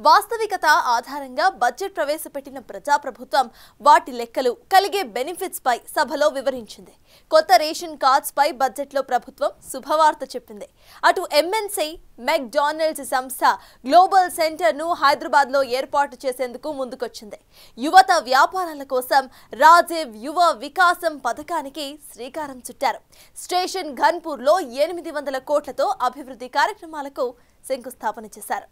వాస్తవికత ఆధారంగా బడ్జెట్ ప్రవేశపెట్టిన ప్రజాప్రభుత్వం వాటి లెక్కలు కలిగే బెనిఫిట్స్ పై సభలో వివరించింది. కొత్త రేషన్ కార్డ్స్ పై బడ్జెట్లో ప్రభుత్వం శుభవార్త చెప్పింది. అటు ఎంఎన్సీ మెక్డానల్డ్స్ సంస్థ గ్లోబల్ సెంటర్ ను హైదరాబాద్ లో ఏర్పాటు చేసేందుకు ముందుకొచ్చింది. యువత వ్యాపారాల కోసం రాజీవ్ యువ వికాసం పథకానికి శ్రీకారం చుట్టారు. స్టేషన్ ఘన్పూర్ లో 800 కోట్లతో అభివృద్ధి కార్యక్రమాలకు శంకుస్థాపన చేశారు.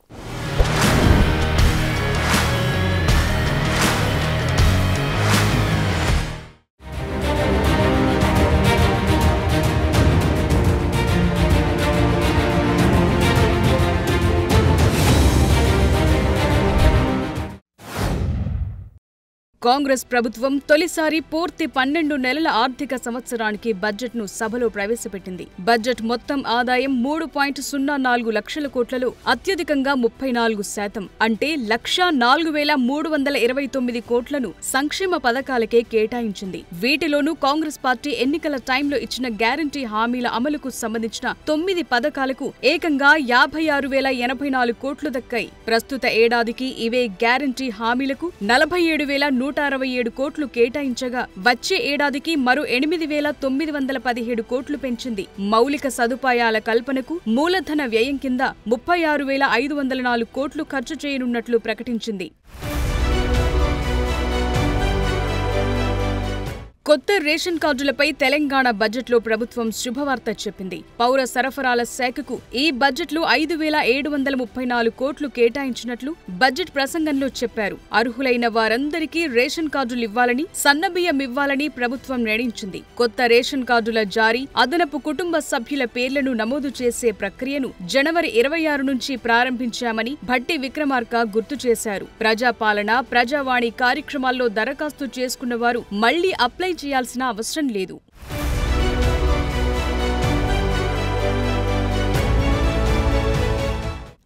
కాంగ్రెస్ ప్రభుత్వం తొలిసారి పూర్తి 12 నెలల ఆర్థిక సంవత్సరానికి బడ్జెట్ను సభలో ప్రవేశపెట్టింది. బడ్జెట్ మొత్తం ఆదాయం 3.04 లక్షల కోట్లలో అత్యధికంగా 34% అంటే 1,04,329 కోట్లను సంక్షేమ పథకాలకే కేటాయించింది. వీటిలోనూ కాంగ్రెస్ పార్టీ ఎన్నికల టైంలో ఇచ్చిన గ్యారంటీ హామీల అమలుకు సంబంధించిన 9 పథకాలకు ఏకంగా 56,084 కోట్లు దక్కాయి. ప్రస్తుత ఏడాదికి ఇవే గ్యారంటీ హామీలకు 47,167 కోట్లు కేటాయించగా వచ్చే ఏడాదికి మరో 8,917 కోట్లు పెంచింది. మౌలిక సదుపాయాల కల్పనకు మూలధన వ్యయం కింద 36,504 కోట్లు ఖర్చు చేయనున్నట్లు ప్రకటించింది. కొత్త రేషన్ కార్డులపై తెలంగాణ బడ్జెట్లో ప్రభుత్వం శుభవార్త చెప్పింది. పౌర సరఫరాల శాఖకు ఈ బడ్జెట్లో 5,734 కోట్లు కేటాయించినట్లు బడ్జెట్ ప్రసంగంలో చెప్పారు. అర్హులైన వారందరికీ రేషన్ కార్డులు ఇవ్వాలని, సన్నబియ్యం ఇవ్వాలని ప్రభుత్వం నిర్ణయించింది. కొత్త రేషన్ కార్డుల జారీ, అదనపు కుటుంబ సభ్యుల పేర్లను నమోదు చేసే ప్రక్రియను జనవరి 26 నుంచి ప్రారంభించామని భట్టి విక్రమార్క గుర్తు చేశారు. ప్రజాపాలన, ప్రజావాణి కార్యక్రమాల్లో దరఖాస్తు చేసుకున్న వారు మళ్లీ అప్లై చేయాల్సిన అవసరం లేదు.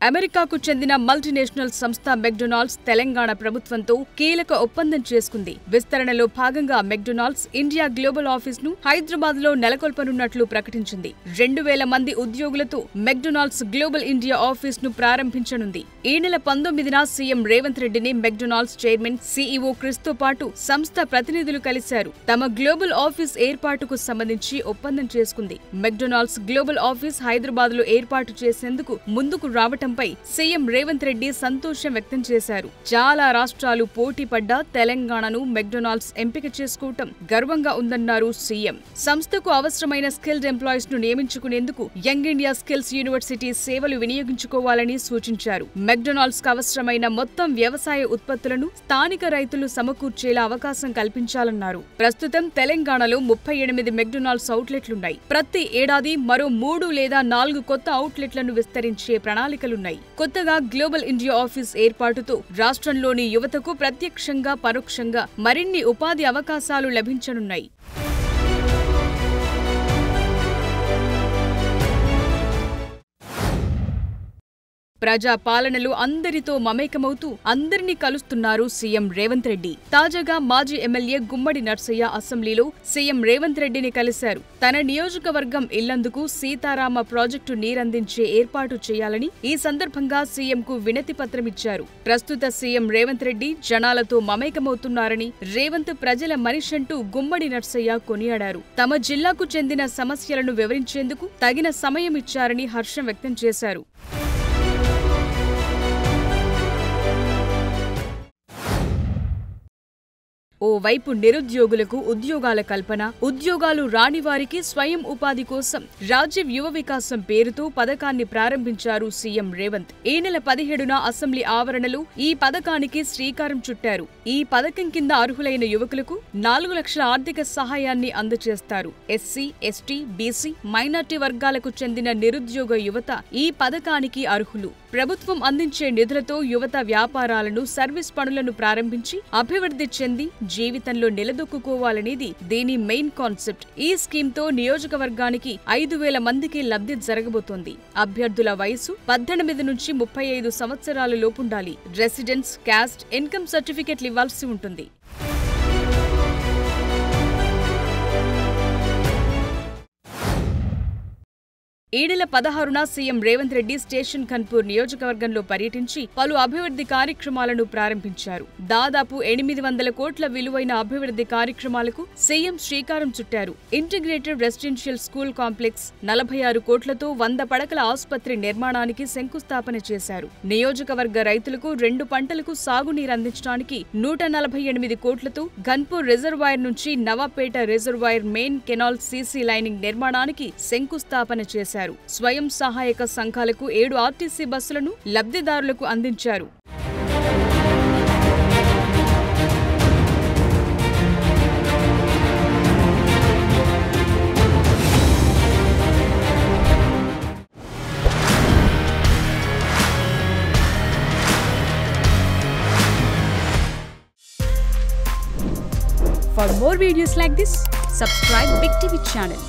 అమెరికాకు చెందిన మల్టీనేషనల్ సంస్థ మెక్డొనాల్డ్స్ తెలంగాణ ప్రభుత్వంతో కీలక ఒప్పందం చేసుకుంది. విస్తరణలో భాగంగా మెక్డొనాల్డ్స్ ఇండియా గ్లోబల్ ఆఫీస్ ను హైదరాబాద్ లో నెలకొల్పనున్నట్లు ప్రకటించింది. 2,000 మంది ఉద్యోగులతో మెక్డొనాల్డ్స్ గ్లోబల్ ఇండియా ఆఫీస్ ను ప్రారంభించనుంది. ఈ నెల 19న సీఎం రేవంత్ రెడ్డిని మెక్డొనాల్డ్స్ చైర్మన్ సీఈఓ క్రిస్తో పాటు సంస్థ ప్రతినిధులు కలిశారు. తమ గ్లోబల్ ఆఫీస్ ఏర్పాటుకు సంబంధించి ఒప్పందం చేసుకుంది. మెక్డొనాల్డ్స్ గ్లోబల్ ఆఫీస్ హైదరాబాద్ లో ఏర్పాటు చేసేందుకు ముందుకు రావటం పై సీఎం రేవంత్ రెడ్డి సంతోషం వ్యక్తం చేశారు. చాలా రాష్ట్రాలు పోటీ పడ్డా తెలంగాణను మెక్డొనాల్డ్స్ ఎంపిక చేసుకోవటం గర్వంగా ఉందన్నారు సీఎం. సంస్థకు అవసరమైన స్కిల్డ్ ఎంప్లాయీస్ ను నియమించుకునేందుకు యంగ్ ఇండియా స్కిల్స్ యూనివర్సిటీ సేవలు వినియోగించుకోవాలని సూచించారు. మెక్డొనాల్డ్స్ కు అవసరమైన మొత్తం వ్యవసాయ ఉత్పత్తులను స్థానిక రైతులు సమకూర్చేలా అవకాశం కల్పించాలన్నారు. ప్రస్తుతం తెలంగాణలో 38 మెక్డొనాల్డ్స్ అవుట్లెట్లున్నాయి. ప్రతి ఏడాది మరో 3 లేదా 4 కొత్త అవుట్లెట్లను విస్తరించే ప్రణాళికలు. కొత్తగా గ్లోబల్ ఇండియా ఆఫీస్ ఏర్పాటుతో రాష్ట్రంలోని యువతకు ప్రత్యక్షంగా, పరోక్షంగా మరిన్ని ఉపాధి అవకాశాలు లభించనున్నాయి. ప్రజా పాలనలో అందరితో మమేకమవుతూ అందరినీ కలుస్తున్నారు సీఎం రేవంత్ రెడ్డి. తాజాగా మాజీ ఎమ్మెల్యే గుమ్మడి నర్సయ్య అసెంబ్లీలో సీఎం రేవంత్ రెడ్డిని కలిశారు. తన నియోజకవర్గం ఇల్లందుకు సీతారామ ప్రాజెక్టు నీరందించే ఏర్పాటు చేయాలని ఈ సందర్భంగా సీఎంకు వినతి పత్రమిచ్చారు. ప్రస్తుత సీఎం రేవంత్ రెడ్డి జనాలతో మమేకమవుతున్నారని, రేవంత్ ప్రజల మనిషంటూ గుమ్మడి నర్సయ్య కొనియాడారు. తమ జిల్లాకు చెందిన సమస్యలను వివరించేందుకు తగిన సమయం ఇచ్చారని హర్షం వ్యక్తం చేశారు. ఓవైపు నిరుద్యోగులకు ఉద్యోగాల కల్పన, ఉద్యోగాలు రాని వారికి స్వయం ఉపాధి కోసం రాజీవ్ యువ వికాసం పేరుతో పథకాన్ని ప్రారంభించారు సీఎం రేవంత్. ఈ నెల 17న అసెంబ్లీ ఆవరణలో ఈ పథకానికి శ్రీకారం చుట్టారు. ఈ పథకం కింద అర్హులైన యువకులకు 4 లక్షల ఆర్థిక సహాయాన్ని అందజేస్తారు. ఎస్సీ, ఎస్టీ, బీసీ, మైనార్టీ వర్గాలకు చెందిన నిరుద్యోగ యువత ఈ పథకానికి అర్హులు. ప్రభుత్వం అందించే నిధులతో యువత వ్యాపారాలను, సర్వీస్ పనులను ప్రారంభించి అభివృద్ధి చెంది జీవితంలో నిలదొక్కుకోవాలనేది దీని మెయిన్ కాన్సెప్ట్. ఈ స్కీమ్తో నియోజకవర్గానికి 5,000 మందికి లబ్ధి జరగబోతోంది. అభ్యర్థుల వయసు 18 నుంచి 35 సంవత్సరాల లోపుండాలి. రెసిడెన్స్, క్యాస్ట్, ఇన్కమ్ సర్టిఫికెట్లు ఇవ్వాల్సి ఉంటుంది. ఈడెల 16న సీఎం రేవంత్ రెడ్డి స్టేషన్ ఖన్పూర్ నియోజకవర్గంలో పర్యటించి పలు అభివృద్ధి కార్యక్రమాలను ప్రారంభించారు. దాదాపు 800 కోట్ల విలువైన అభివృద్ధి కార్యక్రమాలకు సీఎం శ్రీకారం చుట్టారు. ఇంటిగ్రేటెడ్ రెసిడెన్షియల్ స్కూల్ కాంప్లెక్స్, 46 కోట్లతో 100 పడకల ఆసుపత్రి నిర్మాణానికి శంకుస్థాపన చేశారు. నియోజకవర్గ రైతులకు 2 పంటలకు సాగునీరు అందించడానికి 148 కోట్లతో ఘన్పూర్ రిజర్వాయర్ నుంచి Navapeta reservoir main canal CC lining నిర్మాణానికి శంకుస్థాపన చేశారు. స్వయం సహాయక సంఘాలకు 7 ఆర్టీసీ బస్సులను లబ్ధిదారులకు అందించారు. For more videos like this, subscribe Big TV channel.